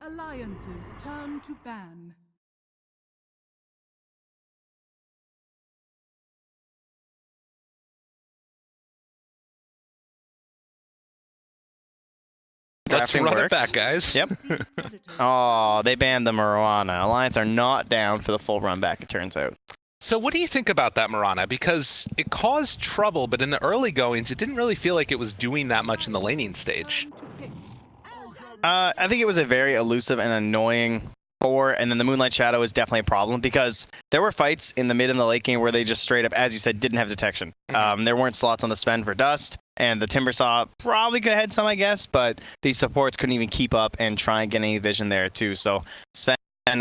Alliances turn to ban. Let's run it back, guys. Yep. Oh, they banned the Marana. Alliance are not down for the full run back, it turns out. So what do you think about that Marana? Because it caused trouble, but in the early goings, it didn't really feel like it was doing that much in the laning stage. I think it was a very elusive and annoying 4, and then the Moonlight Shadow is definitely a problem because there were fights in the mid and the late game where they just straight up, as you said, didn't have detection. There weren't slots on the Sven for Dust, and the Timbersaw probably could have had some, I guess, but these supports couldn't even keep up and try and get any vision there too. So Sven,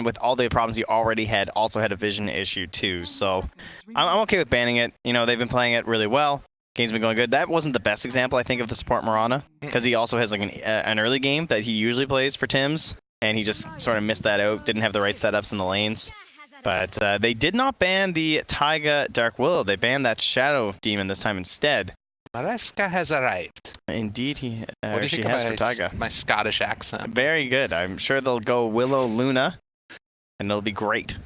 with all the problems he already had, also had a vision issue too. So I'm okay with banning it. You know, they've been playing it really well. Game's been going good. That wasn't the best example, I think, of the support Marana, because he also has like an early game that he usually plays for Tims, and he just sort of missed that out, didn't have the right setups in the lanes. But they did not ban the Taiga Dark Willow. They banned that Shadow Demon this time instead. Mariska has arrived. Indeed, What do you think has of for Taiga. my Scottish accent? Very good. I'm sure they'll go Willow Luna, and it'll be great.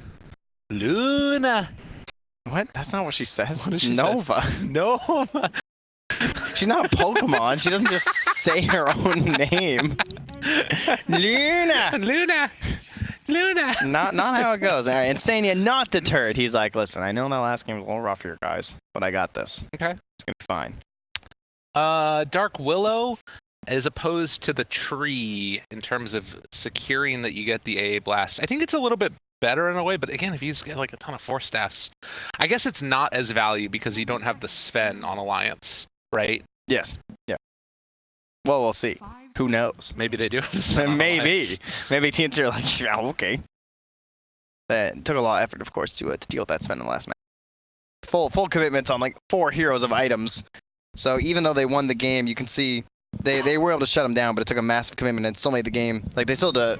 Luna. What? That's not what she says. It's she Nova. Nova. She's not a Pokemon. She doesn't just say her own name. Luna. Luna. Luna. Not how it goes. All right, Insania not deterred. He's like, listen, I know that last game was a little rough here, guys, but I got this. Okay. It's gonna be fine. Dark Willow, as opposed to the tree in terms of securing that you get the AA blast, I think it's a little bit better in a way, but again, if you just get like a ton of force staffs, I guess it's not as value because you don't have the Sven on Alliance, right? Yes. Yeah. Well, we'll see. Who knows? Maybe they do have the Sven on Maybe. Alliance. Maybe TNC are like, yeah, okay. That took a lot of effort, of course, to deal with that Sven in the last match. Full commitments on like 4 heroes of items. So even though they won the game, you can see they were able to shut him down, but it took a massive commitment and still made the game. Like, they still had to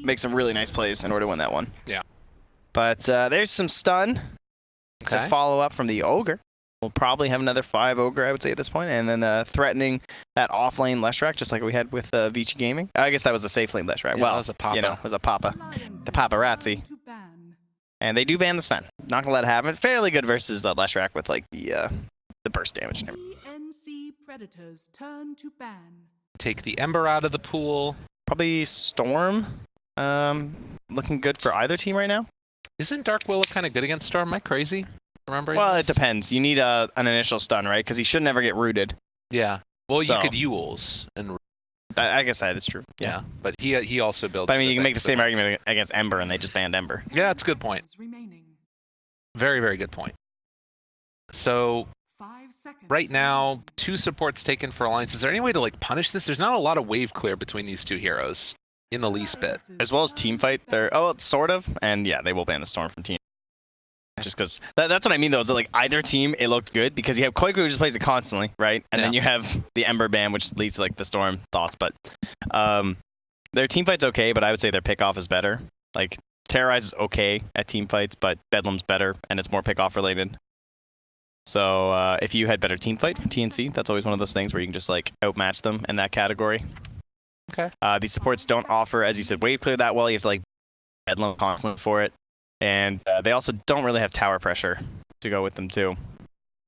make some really nice plays in order to win that one. Yeah. But there's some stun to follow up from the Ogre. We'll probably have another 5 Ogre, I would say, at this point, and then threatening that off-lane Leshrac, just like we had with Vici Gaming. I guess that was a safe lane Leshrac. Yeah, well, that was a Papa. You know, it was a Papa. The paparazzi. And they do ban the Sven. Not gonna let it happen. Fairly good versus Leshrac with like the burst damage and everything. TNC predators turn to ban. Take the Ember out of the pool. Probably Storm. Looking good for either team right now. Isn't Dark Willow kind of good against Storm? Am I crazy? Remembering Well, this? it depends. You need an initial stun, right? Because he should never get rooted. Yeah. Well, So. you could Yules and I guess that is true. yeah, but he also builds. But I mean, you can make the same argument against Ember, and they just banned Ember. Yeah, that's a good point. Very, very good point. So right now, 2 supports taken for Alliance. Is there any way to like punish this? There's not a lot of wave clear between these 2 heroes in the least bit. As well as team fight. Sort of. And yeah, they will ban the Storm from team. Just because that's what I mean, though, is that like either team, it looked good because you have Koiku who just plays it constantly, right? And then you have the Ember ban, which leads to like the Storm thoughts. But their team fight's okay, but I would say their pickoff is better. Like Terrorize is okay at team fights, but Bedlam's better and it's more pickoff related. So if you had better team fight from TNC, that's always one of those things where you can just like outmatch them in that category. Okay. These supports don't offer, as you said, wave clear that well. You have to like Bedlam constantly for it. And they also don't really have tower pressure to go with them, too.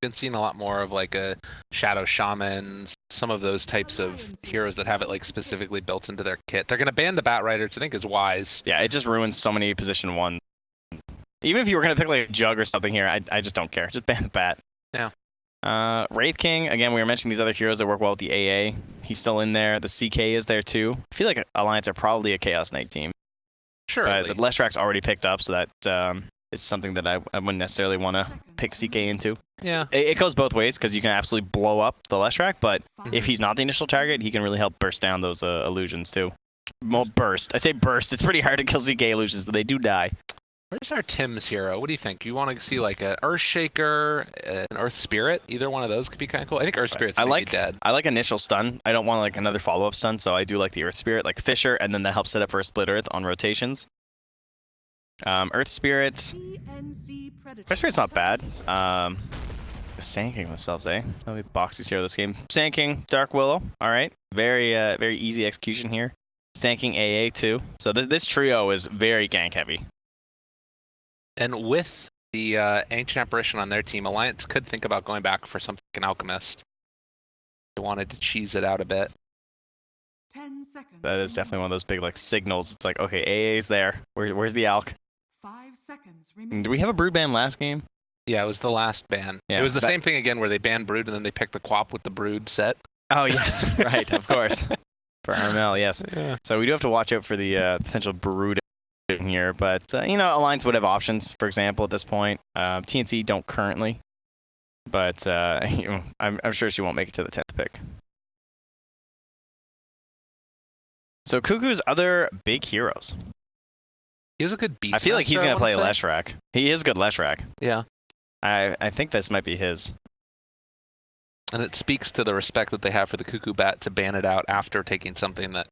Been seeing a lot more of like a Shadow Shaman, some of those types of heroes that have it like specifically built into their kit. They're going to ban the Bat Rider, which I think is wise. Yeah, it just ruins so many position 1. Even if you were going to pick like a Jug or something here, I just don't care. Just ban the Bat. Yeah. Wraith King, again, we were mentioning these other heroes that work well with the AA. He's still in there. The CK is there, too. I feel like Alliance are probably a Chaos Knight team. Sure. But the Leshrac's already picked up, so that is something that I wouldn't necessarily want to pick CK into. Yeah. It goes both ways, because you can absolutely blow up the Leshrac, but if he's not the initial target, he can really help burst down those illusions, too. Well, burst. I say burst. It's pretty hard to kill CK illusions, but they do die. Where's our Tim's hero? What do you think? You want to see like an Earthshaker, an Earth Spirit? Either one of those could be kind of cool. I think Earth Spirit's maybe dead. I like initial stun. I don't want like another follow-up stun, so I do like the Earth Spirit, like Fisher, and then that helps set up for a Split Earth on rotations. Earth Spirit. Earth Spirit's not bad. Sand King themselves, eh? That'll be Boxy's hero this game. Sand King, Dark Willow. All right. Very easy execution here. Stanking AA too. So this trio is very gank heavy. And with the Ancient Apparition on their team, Alliance could think about going back for something like an Alchemist. They wanted to cheese it out a bit. 10 seconds. That is definitely one of those big like signals. It's like, okay, AA's there. Where's the Alk? 5 seconds remaining. Do we have a Brood ban last game? Yeah, it was the last ban. Yeah, it was the same thing again where they banned Brood and then they picked the Quap with the Brood set. Oh, yes. Right, of course. For Armel, yes. Yeah. So we do have to watch out for the potential Brood in here. But, Alliance would have options, for example, at this point. TNC don't currently. But I'm sure she won't make it to the 10th pick. So Cuckoo's other big heroes. He has a good Beastmaster. I feel like he's going to play say. Leshrac. He is good Leshrac. Yeah. I think this might be his. And it speaks to the respect that they have for the Cuckoo Bat to ban it out after taking something that...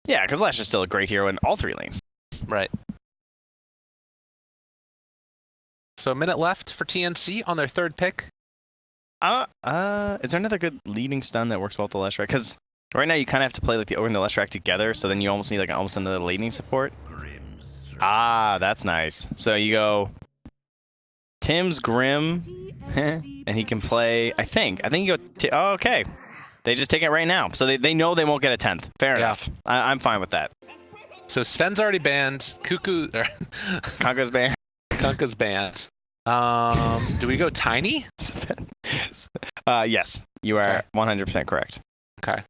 Yeah, because Lesh is still a great hero in all 3 lanes. Right. So a minute left for TNC on their 3rd pick. Is there another good leading stun that works well with the Leshrac? Because right now you kind of have to play like the Ogre and the Leshrac together, so then you almost need like almost another leading support. Ah, that's nice. So you go Tim's Grim, and he can play, I think you go, oh, okay. They just take it right now. So they know they won't get a 10th. Fair enough. I'm fine with that. So Sven's already banned. Cuckoo... Conko's banned. Kunkka's banned. Do we go Tiny? Yes, you are 100% correct. Okay.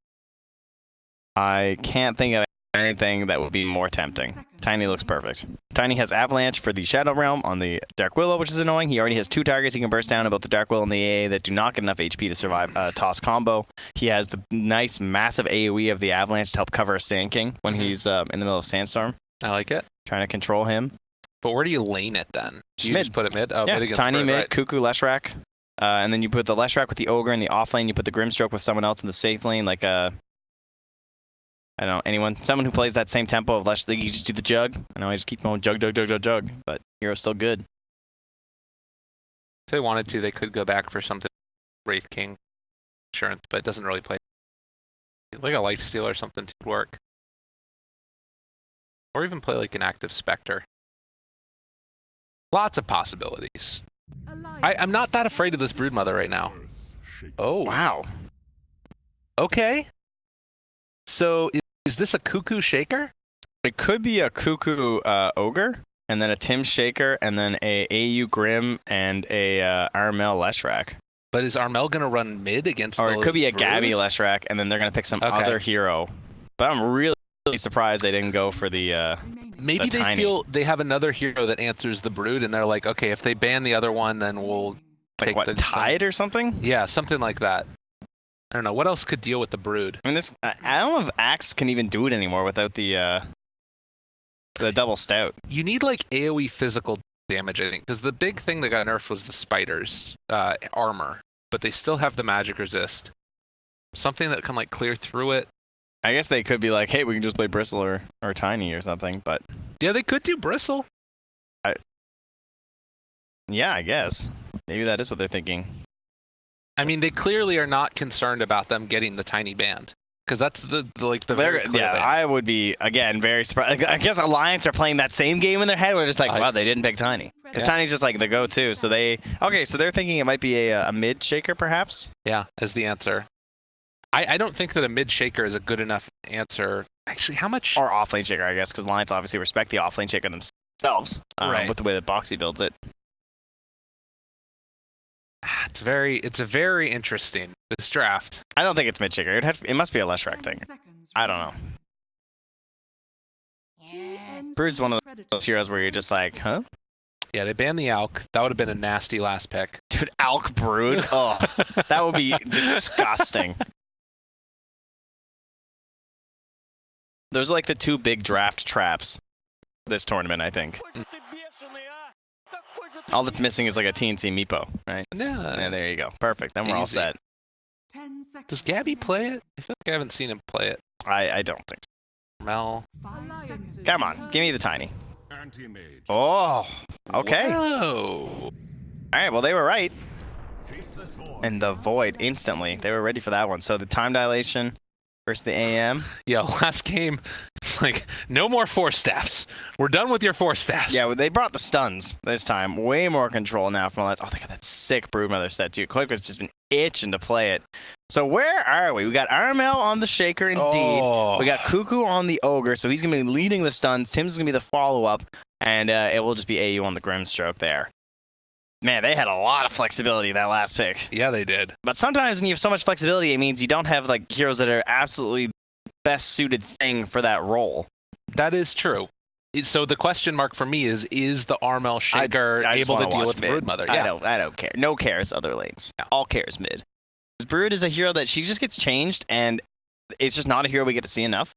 I can't think of anything that would be more tempting. Tiny looks perfect. Tiny has Avalanche for the Shadow Realm on the Dark Willow, which is annoying. He already has 2 targets he can burst down about the Dark Willow and the AA that do not get enough HP to survive a toss combo. He has the nice, massive AoE of the Avalanche to help cover a Sand King when he's in the middle of Sandstorm. I like it. Trying to control him. But where do you lane it then? Do you mid. just put it mid? Oh, Yeah, mid against Tiny Bird, mid, right. Cuckoo, Leshrac. And then you put the Leshrac with the Ogre in the off lane. You put the Grimstroke with someone else in the safe lane, like I don't know, anyone. Someone who plays that same tempo of Lesh. You just do the jug. I know I just keep going jug. But hero's still good. If they wanted to, they could go back for something Wraith King insurance, but it doesn't really play. Like a Lifesteal or something to work. Or even play like an active Spectre. Lots of possibilities. I'm not that afraid of this Broodmother right now. Oh. Wow. Okay. So is this a Cuckoo Shaker? It could be a Cuckoo Ogre, and then a Tim Shaker, and then a AU Grim, and a Armel Leshrac. But is Armel going to run mid against Or the it could be a Brood? Gabby Leshrac, and then they're going to pick some other hero. But I'm really surprised they didn't go for the... Maybe they Tiny. feel they have another hero that answers the Brood, and they're like, okay, if they ban the other one, then we'll like take what, the Tide or something? Yeah, something like that. I don't know. What else could deal with the Brood? I mean, I don't know if Axe can even do it anymore without the double stout. You need like AoE physical damage, I think, because the big thing that got nerfed was the spiders armor, but they still have the magic resist. Something that can like clear through it. I guess they could be like, hey, we can just play Bristle or Tiny or something, but... Yeah, they could do Bristle. Yeah, I guess. Maybe that is what they're thinking. I mean, they clearly are not concerned about them getting the Tiny band. Because that's the very clear yeah, ban. I would be, again, very surprised. I guess Alliance are playing that same game in their head. We're just like, wow, they didn't pick Tiny. Because Yeah. Tiny's just like the go-to. So so they're thinking it might be a mid shaker, perhaps? Yeah, as the answer. I don't think that a mid shaker is a good enough answer. Actually, how much? Or off-lane shaker, I guess, because Alliance obviously respect the off-lane shaker themselves Right. with the way that Boxy builds it. It's very interesting, this draft. I don't think it's mid shaker. It must be a Leshrac thing. I don't know. Brood's one of those heroes where you're just like, huh? Yeah, they banned the Alk. That would have been a nasty last pick. Dude, Alk Brood? Oh, that would be disgusting. Those are like the 2 big draft traps this tournament, I think. All that's missing is like a TNC Meepo, right? Yeah. There you go. Perfect. Then we're all Easy. set. Does Gabby play it? I feel like I haven't seen him play it. I don't think so. Mel. Come on, give me the Tiny. Oh, okay. Whoa. All right, well, they were right. And the Void instantly. They were ready for that one. So the time dilation, versus the AM. Yeah, last game, it's like, no more force staffs. We're done with your force staffs. Yeah, they brought the stuns this time. Way more control now from Alliance. Oh, they got that sick Broodmother set too. Quick has just been itching to play it. So where are we? We got Armel on the Shaker, indeed. Oh. We got Cuckoo on the Ogre, so he's going to be leading the stuns. Tim's going to be the follow-up, and it will just be AU on the Grimstroke there. Man, they had a lot of flexibility that last pick. Yeah, they did. But sometimes when you have so much flexibility, it means you don't have like heroes that are absolutely best suited thing for that role. That is true. So the question mark for me is the Armel Shaker I just able to wanna deal watch with mid. Broodmother? Yeah. I don't care. No cares other lanes. Yeah. All cares mid. Because Brood is a hero that she just gets changed, and it's just not a hero we get to see enough.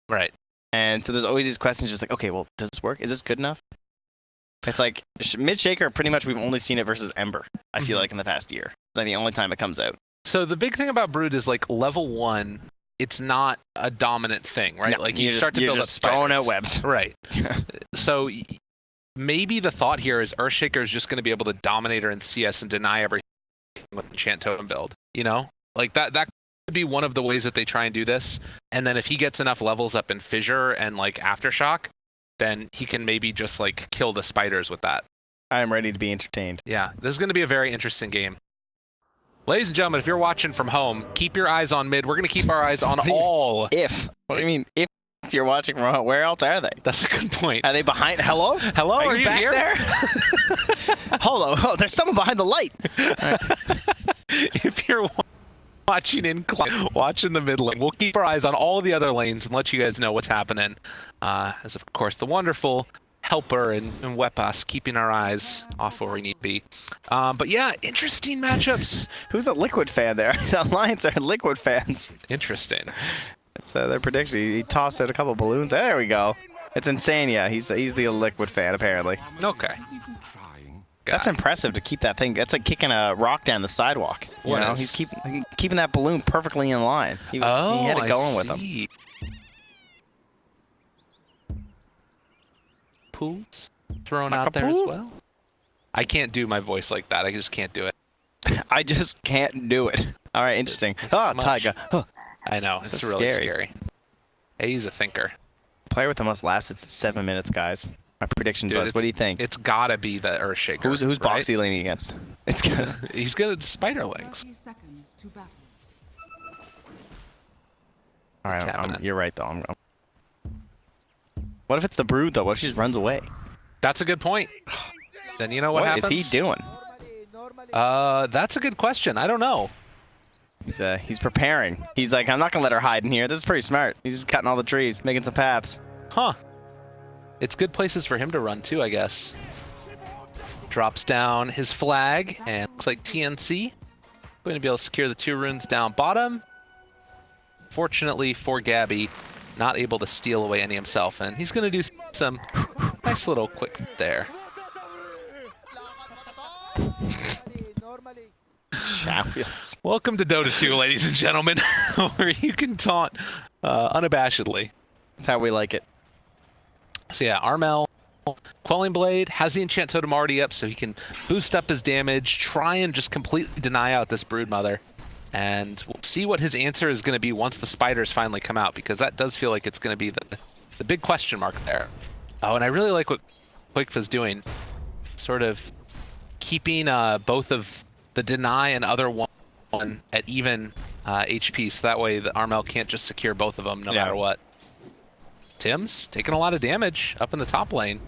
Right. And so there's always these questions just like, okay, well, does this work? Is this good enough? It's like mid Shaker, pretty much we've only seen it versus Ember, I feel like, in the past year. It's like the only time it comes out. So the big thing about Brood is like level 1, it's not a dominant thing, right? No, like you you're start to you're build up just spiders. throwing out webs. Right. So maybe the thought here is Earthshaker is just going to be able to dominate her in CS and deny everything with Enchant Totem build. You know? Like that could be one of the ways that they try and do this. And then if he gets enough levels up in Fissure and like Aftershock, then he can maybe just like kill the spiders with that. I am ready to be entertained. Yeah, this is going to be a very interesting game. Ladies and gentlemen, if you're watching from home, keep your eyes on mid. We're going to keep our eyes on all. What do you mean? If you're watching from home, where else are they? That's a good point. Are they behind? Hello? Hello? Are you back here? there? Hold on. Oh, there's someone behind the light. If you're watching watching the mid lane, we'll keep our eyes on all the other lanes and let you guys know what's happening. As of course, the wonderful Helper and Wepas keeping our eyes off where we need to be. But yeah, interesting matchups. Who's a Liquid fan there? The Alliance are Liquid fans. Interesting. It's their prediction. He tossed out a couple balloons. There we go. It's Insania. He's the Liquid fan, apparently. Okay. That's impressive to keep that thing. That's like kicking a rock down the sidewalk. You know? He's keeping that balloon perfectly in line. He had it going with him. Pools thrown out there as well. I can't do my voice like that. I just can't do it. I just can't do it. All right, interesting. Oh, Taiga. Huh. I know. It's really scary. Hey, he's a thinker. Player with the most lasts, it's 7 minutes, guys. My prediction buzz. What do you think? It's gotta be the Earthshaker. Who's right? Boxy leaning against? It's good. He's good at spider legs. 30 seconds to battle. All right, you're right though. What if it's the Brood though? What if she just runs away? That's a good point. Then you know what happens? What is he doing? That's a good question. I don't know. He's preparing. He's like, I'm not gonna let her hide in here. This is pretty smart. He's just cutting all the trees, making some paths. Huh. It's good places for him to run too, I guess. Drops down his flag, and looks like TNC going to be able to secure the 2 runes down bottom. Fortunately for Gabby, not able to steal away any himself, and he's going to do some nice little quick there. Champions. Welcome to Dota 2, ladies and gentlemen, where you can taunt unabashedly. That's how we like it. So yeah, Armel, Quelling Blade, has the Enchant Totem already up, so he can boost up his damage, try and just completely deny out this Broodmother. And we'll see what his answer is going to be once the spiders finally come out, because that does feel like it's going to be the big question mark there. Oh, and I really like what Quakefa's doing. Sort of keeping both of the deny and other one at even HP, so that way the Armel can't just secure both of them no matter what. Tim's taking a lot of damage up in the top lane.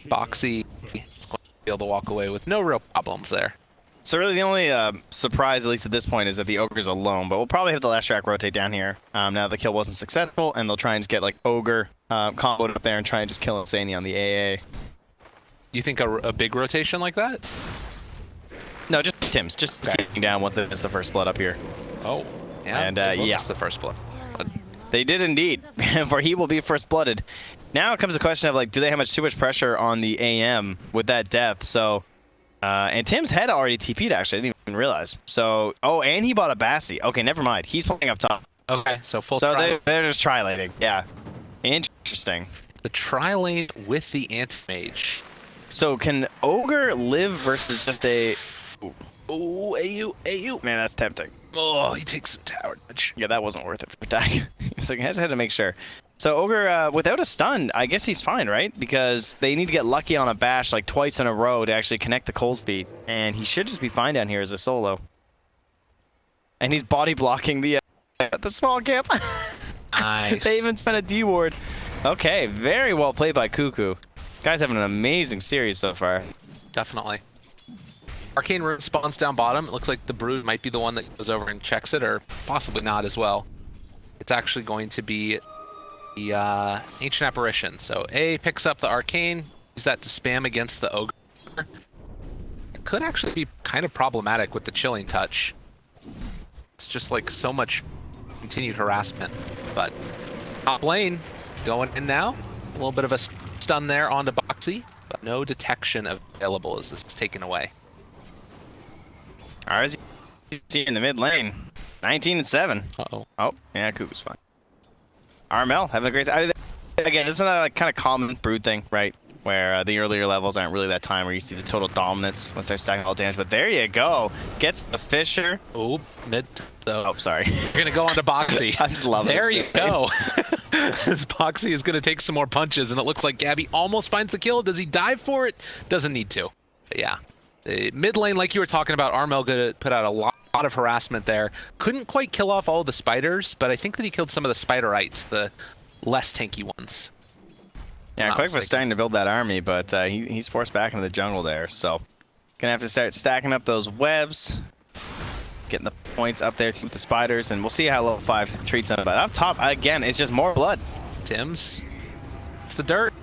Boxy is going to be able to walk away with no real problems there. So really the only surprise, at least at this point, is that the Ogre's alone, but we'll probably have the last track rotate down here. Now the kill wasn't successful, and they'll try and just get like Ogre comboed up there and try and just kill Insania on the AA. Do you think a big rotation like that? No, just Tim's. Just sitting down once it's the first blood up here. Oh, yeah. And yeah, the first blood. They did indeed, for he will be first blooded. Now it comes the question of like, do they have too much pressure on the AM with that death? So, and Tim's had already TP'd actually. I didn't even realize. So, oh, and he bought a Bassi. Okay, never mind. He's playing up top. Okay, so full. So they're just tri-laning. Yeah, interesting. The tri-lane with the anti-mage. So can Ogre live versus just a? Ooh, AU. Man, that's tempting. Oh, he takes some tower damage. Yeah, that wasn't worth it for Tag. He was like, I just had to make sure. So Ogre, without a stun, I guess he's fine, right? Because they need to get lucky on a bash like twice in a row to actually connect the cold feet. And he should just be fine down here as a solo. And he's body blocking the small camp. Nice. They even sent a D ward. Okay, very well played by Cuckoo. Guy's having an amazing series so far. Definitely. Arcane Rune spawns down bottom. It looks like the Brood might be the one that goes over and checks it, or possibly not as well. It's actually going to be the Ancient Apparition. So A picks up the Arcane, use that to spam against the Ogre. It could actually be kind of problematic with the Chilling Touch. It's just like so much continued harassment. But top lane going in now. A little bit of a stun there onto Boxy, but no detection available as this is taken away. RZ in the mid lane. 19-7. Uh-oh. Oh, yeah, Cuckoo's fine. Armel having a great time. Again, this is another like, kind of common Brood thing, right? Where the earlier levels aren't really that time where you see the total dominance once they're stacking all damage. But there you go. Gets the Fisher. Oh, mid. Though. Oh, sorry. You're going to go on to Boxy. I just love it. There you go. As Boxy is going to take some more punches, and it looks like Gabby almost finds the kill. Does he dive for it? Doesn't need to. But yeah. The mid lane, like you were talking about, Armel going to put out a lot of harassment there. Couldn't quite kill off all of the spiders, but I think that he killed some of the spiderites, the less tanky ones. Yeah, Quick was starting to build that army, but he's forced back into the jungle there, so gonna have to start stacking up those webs, getting the points up there to the spiders, and we'll see how level 5 treats them. But up top, again, it's just more blood. Tim's. It's the dirt.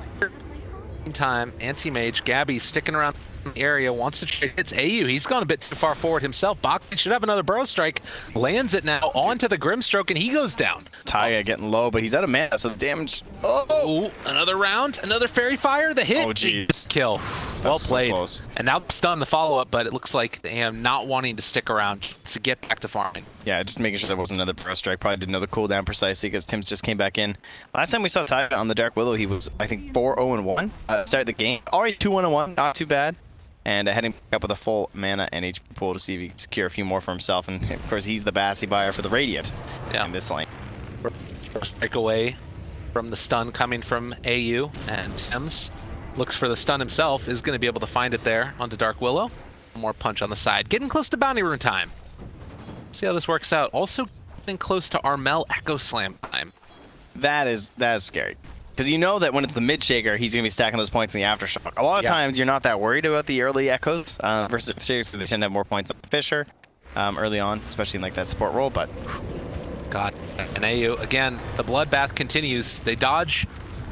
Meantime, anti-mage, Gabby sticking around the area, wants to trade. It's AU. He's gone a bit too far forward himself. Boxy should have another burrow strike. Lands it now onto the Grimstroke, and he goes down. Taya getting low, but he's out of mana, so the damage. Oh, another round, another fairy fire. The hit. Oh, jeez. Kill. Well played. So and now stun the follow-up, but it looks like they are not wanting to stick around to get back to farming. Yeah, just making sure there wasn't another burrow strike. Probably didn't know the cooldown precisely because Tim's just came back in. Last time we saw Taya on the Dark Willow, he was, I think, 4-0-1. Started the game. Already 2-1-1. Not too bad. And heading up with a full mana and HP pool to see if he can secure a few more for himself. And of course, he's the Bassy buyer for the Radiant in this lane. Strike away from the stun coming from AU, and Tim's looks for the stun himself, is going to be able to find it there onto Dark Willow. One more punch on the side. Getting close to Bounty Rune time. See how this works out. Also getting close to Armel Echo Slam time. That is scary. Because you know that when it's the mid-shaker, he's going to be stacking those points in the aftershock. A lot of times, you're not that worried about the early echoes versus the shakers, so they tend to have more points than the Fisher early on, especially in like that support role. But God, and AU, again, the bloodbath continues. They dodge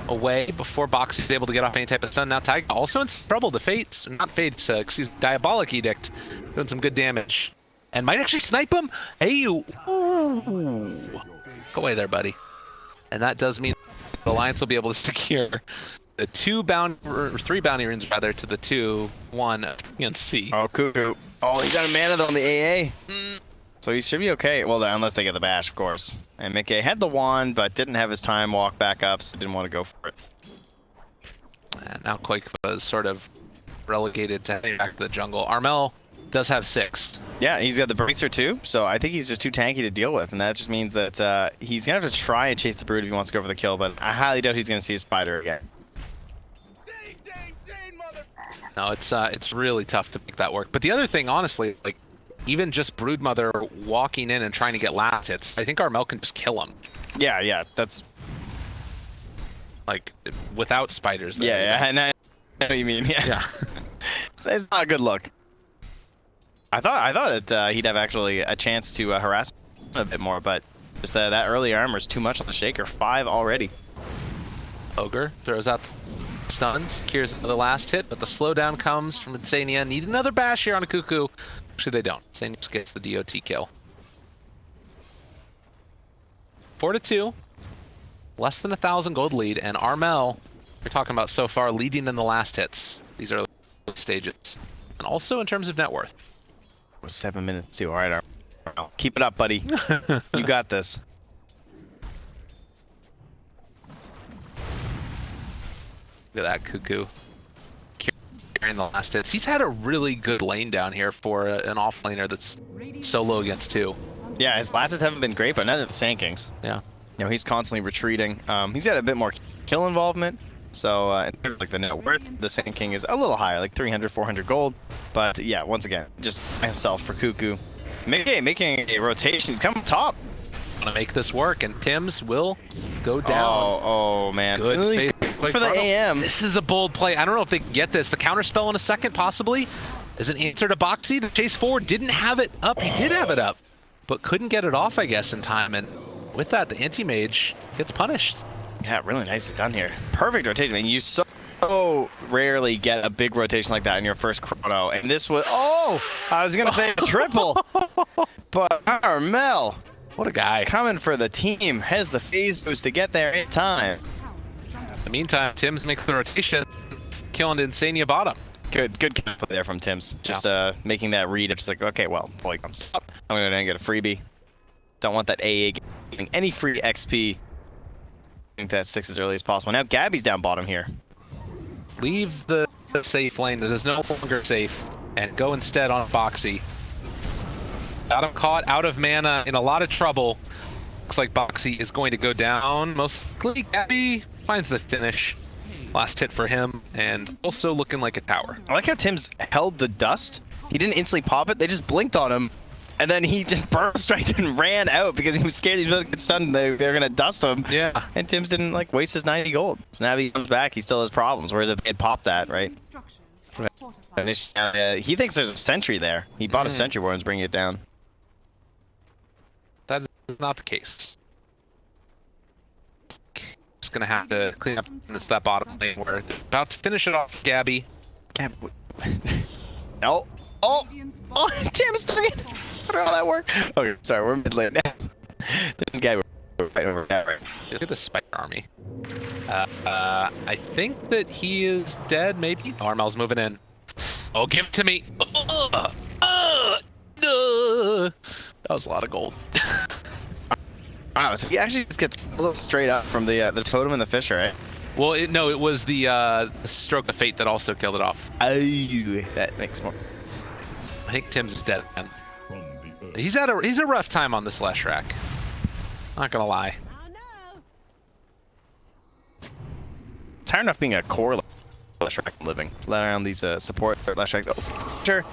away before Box is able to get off any type of stun. Now Taiga also in trouble. The Fates, not Fates, excuse me, Diabolic Edict, doing some good damage. And might actually snipe him. AU, ooh. Go away there, buddy. And that does mean the Alliance will be able to secure the 3 bounty runes rather to the 2-1 TNC. Oh, Cuckoo. Oh, he's out of mana though on the AA. So he should be okay. Well, unless they get the bash, of course. And Mickey had the wand, but didn't have his time walk back up, so didn't want to go for it. And now Quake was sort of relegated to heading back to the jungle. Armel does have 6. Yeah, he's got the Bracer too, so I think he's just too tanky to deal with, and that just means that he's going to have to try and chase the Brood if he wants to go for the kill, but I highly doubt he's going to see a Spider again. No, it's really tough to make that work. But the other thing, honestly, like, even just Broodmother walking in and trying to get last hits, I think Armel can just kill him. Yeah, that's... Like, without spiders. There, yeah, and I know what you mean, yeah. It's not a good look. I thought that he'd have actually a chance to harass a bit more, but just that early armor is too much on the Shaker. 5 already. Ogre throws out the stun, secures the last hit, but the slowdown comes from Insania. Need another bash here on a Cuckoo. Actually, they don't. Insania just gets the DOT kill. 4-2. Less than 1,000 gold lead, and Armel, you're talking about so far, leading in the last hits. These are stages. And also in terms of net worth. 7 minutes too. All right, Armel. Keep it up, buddy. You got this. Look at that Cuckoo carrying the last hits. He's had a really good lane down here for an offlaner that's solo against 2. Yeah, his lasses haven't been great, but neither the Sand Kings. Yeah. You know, he's constantly retreating. He's got a bit more kill involvement. So, in terms of, like, the net worth, the Sand King is a little higher, like 300, 400 gold. But, yeah, once again, just by himself for Cuckoo. Making a rotation. He's coming top. Want to make this work, and Tim's will go down. Oh man. Good For the AM. This is a bold play. I don't know if they can get this. The counter spell in a second, possibly, as an answer to Boxy. The chase forward didn't have it up. He did have it up, but couldn't get it off, I guess, in time. And with that, the anti-mage gets punished. Yeah, really nicely done here. Perfect rotation. And you so rarely get a big rotation like that in your first chrono. And this was, I was going to say a triple. But Armel. What a guy. Coming for the team. Has the phase boost to get there in time. In the meantime, Tim's makes the rotation, killing Insania bottom. Good play there from Tim's. Just making that read. It's just like, okay, well, before he comes up, I'm going to get a freebie. Don't want that AA getting any free XP. I think that's 6 as early as possible. Now Gabby's down bottom here. Leave the safe lane that is no longer safe and go instead on Boxy. Got him caught out of mana, in a lot of trouble. Looks like Boxy is going to go down. Mostly Gabby finds the finish. Last hit for him, and also looking like a tower. I like how Tim's held the dust. He didn't instantly pop it. They just blinked on him. And then he just burst straight and ran out because he was scared he was going to get stunned and they were going to dust him. Yeah. And Tim's didn't like waste his 90 gold. So now he comes back, he still has problems. Whereas if they had popped that, right? He thinks there's a sentry there. He bought a sentry ward and bringing it down. That is not the case. Just going to have to clean up this that bottom lane where they're about to finish it off, Gabby. No. Oh, Tim's doing it. How did all that work? Okay, sorry, we're mid lane now. This guy right over there, right? Look at the Spider Army. I think that he is dead, maybe? Oh, Armel's moving in. Oh, give it to me. That was a lot of gold. Wow, so he actually just gets a little straight up from the totem and the fisher, right? Well, it was the stroke of fate that also killed it off. Oh, that makes more. I think Tim's is dead, man. He's a rough time on this Leshrac. Not gonna lie. It's hard enough being a core Leshrac living. Let around these support Leshracs. Oh, sure.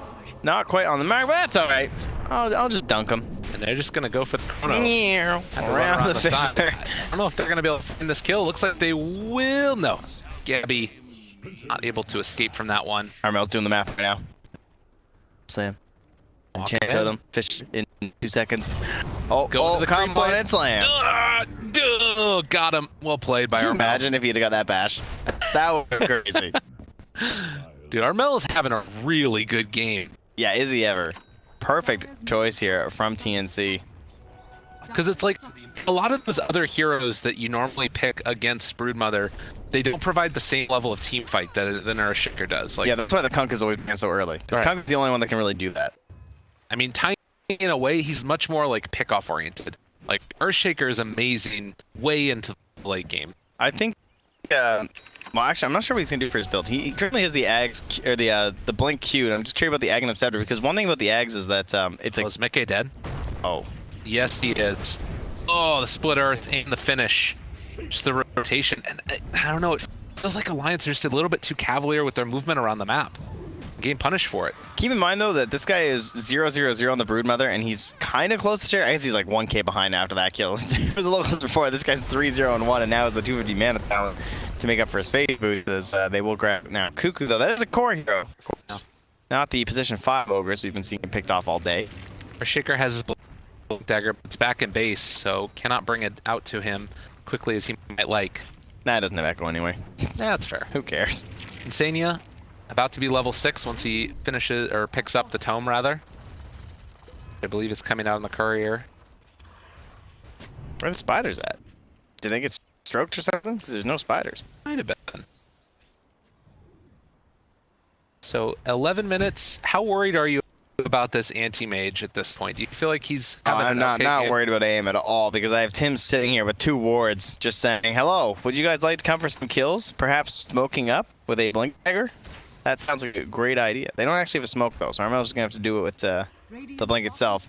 Not quite on the mark, but that's all right. I'll just dunk them. And they're just gonna go for the chrono. Around the fisher. I don't know if they're gonna be able to find this kill. Looks like they will. No. Gabby not able to escape from that one. Armel's doing the math right now. Slam. Enchant totem. Fish in 2 seconds. Oh, Go to the combo and slam. Got him. Well played by Armel. Imagine if he'd have got that bash. That would be crazy. Dude, Armel is having a really good game. Yeah, is he ever? Perfect choice here from TNC. Because it's like a lot of those other heroes that you normally pick against Broodmother, they don't provide the same level of team fight that an Earthshaker does. Like, yeah, that's why the Kunk has always been so early. Because Right. Kunk is the only one that can really do that. I mean, Tiny, in a way, he's much more like pick-off oriented. Like, Earthshaker is amazing way into the late game. I think, well, actually, I'm not sure what he's gonna do for his build. He currently has the Ags or the Blink Q, and I'm just curious about the Aghanim Scepter because one thing about the Ags is that it's like, Was Mickey dead? oh, Yes, he is. Oh, the split earth and the finish. Just the rotation. And I don't know, it feels like Alliance are just a little bit too cavalier with their movement around the map. Getting punished for it. keep in mind though that this guy is 0-0-0 on the Broodmother, and he's kind of close to share. I guess he's like 1k behind after that kill. It was a little close before. This guy's 3-0-1, and now is the 250 mana talent to make up for his fate boost. As they will grab now Cuckoo though. That is a core hero, of course. Not the position 5 ogres we've been seeing picked off all day. Earthshaker has his dagger, but it's back in base, so cannot bring it out to him quickly as he might like. Nah, it doesn't have echo anyway. Yeah, that's fair. Who cares? Insania, about to be level 6 once he finishes, or picks up the tome, rather. I believe it's coming out on the courier. Where are the spiders at? Did they get stroked or something? Because there's no spiders. Might have been. So, 11 minutes. How worried are you about this anti-mage at this point? Do you feel like he's having I'm an not okay game? worried about aim at all because I have Tim sitting here with 2 wards just saying, hello, would you guys like to come for some kills? Perhaps smoking up with a blink dagger? That sounds like a great idea. They don't actually have a smoke though, so Armel's just going to have to do it with the blink itself.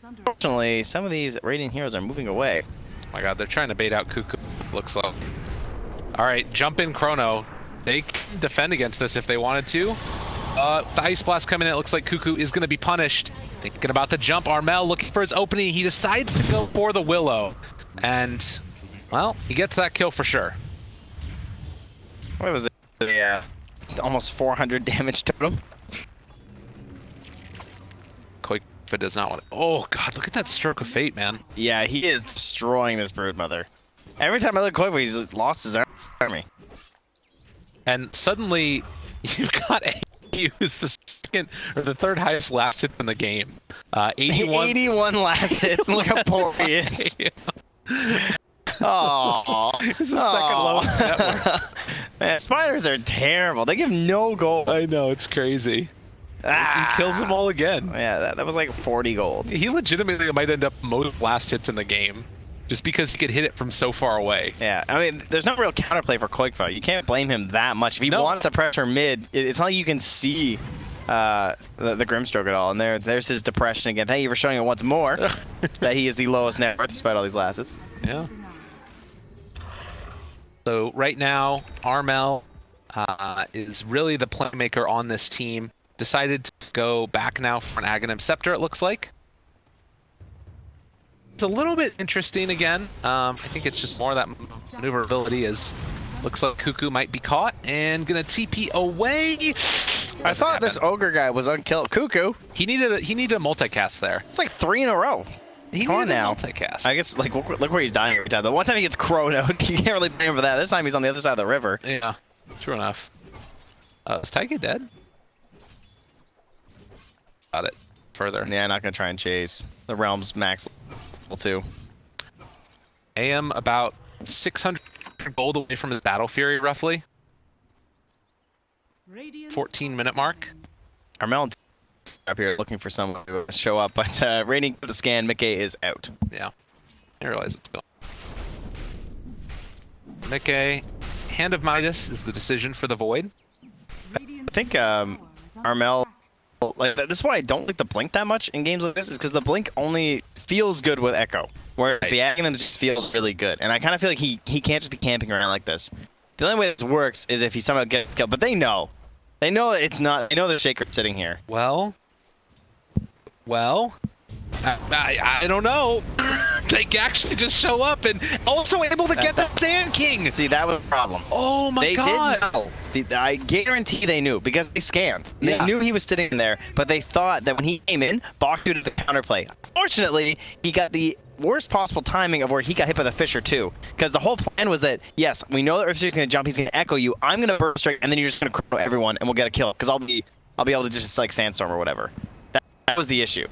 Unfortunately, some of these Radiant heroes are moving away. Oh my god, they're trying to bait out Cuckoo, looks like. Alright, jump in Chrono. They can defend against this if they wanted to. The Ice Blast coming in, it looks like Cuckoo is going to be punished. Thinking about the jump, Armel looking for his opening. He decides to go for the Willow. And, well, he gets that kill for sure. What was it? Yeah, almost 400 damage totem. Koifa does not want to. Oh god, look at that stroke of fate, man. Yeah, he is destroying this Broodmother. Every time I look at Koifa, he's lost his army. And suddenly, you've got who's the second or the third highest last hit in the game. 81. 81 last hits. Look how poor he is. Oh, he's the second lowest network. Man, spiders are terrible. They give no gold. I know, it's crazy. He kills them all again. Yeah, that was like 40 gold. He legitimately might end up most last hits in the game. Just because he could hit it from so far away. Yeah, I mean, there's no real counterplay for Koifa. You can't blame him that much. If he wants to pressure mid, it's not like you can see the Grimstroke at all. And there's his depression again. Thank you for showing it once more that he is the lowest net worth despite all these last hits. Yeah. So right now, Armel is really the playmaker on this team. Decided to go back now for an Aghanim Scepter, it looks like. It's a little bit interesting again. I think it's just more that maneuverability is. Looks like Cuckoo might be caught and gonna TP away. I thought this ogre guy was unkilled. Cuckoo. He needed a multicast there. It's like 3 in a row. He Come on needed now. a multicast. I guess like look where he's dying every time. The one time he gets chronoed, you can't really blame him for that. This time he's on the other side of the river. Yeah, true enough. Is Taika dead? Got it. Further. Yeah, not gonna try and chase. The realm's max level 2. AM about 600 gold away from his Battle Fury, roughly. 14-minute mark. Armel up here looking for someone to show up, but rating the scan, Mickey is out. Yeah, I realize what's going on. Mickey, Hand of Midas is the decision for the Void. I think Armel, like this is why I don't like the blink that much in games like this, is because the blink only feels good with Echo, whereas the Aghanim just feels really good. And I kind of feel like he can't just be camping around like this. The only way this works is if he somehow gets killed, but they know it's not. They know the Shaker's sitting here. Well, I don't know. They actually just show up and also able to get that Sand King. See, that was a problem. Oh my god. They did know. I guarantee they knew because they scanned. They knew he was sitting there, but they thought that when he came in, Bach did the counterplay. Unfortunately, he got the worst possible timing of where he got hit by the Fisher too. Because the whole plan was that, yes, we know that Earthshaker's going to jump, he's going to echo you, I'm going to burst straight, and then you're just going to chrono everyone, and we'll get a kill. Because I'll be able to just like Sandstorm or whatever. That was the issue.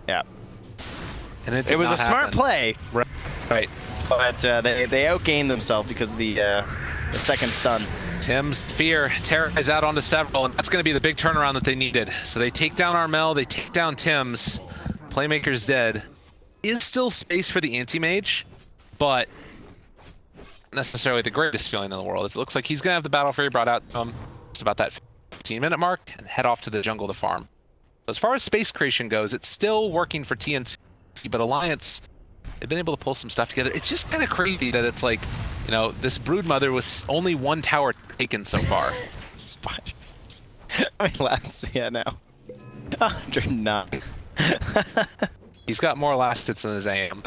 Yeah. And it was a smart play. Right. But they outgained themselves because of the second stun. Tim's Fear is out onto several, and that's going to be the big turnaround that they needed. So they take down Armel, they take down Tim's. Playmaker's dead. Is still space for the Anti-Mage, but not necessarily the greatest feeling in the world. It looks like he's going to have the Battle Fury brought out to him just about that 15-minute mark and head off to the jungle to farm. As far as space creation goes, it's still working for TNC, but Alliance, they've been able to pull some stuff together. It's just kind of crazy that it's like, you know, this Broodmother was only 1 tower taken so far. Spiders. I mean, now. 109. He's got more last hits than his AM.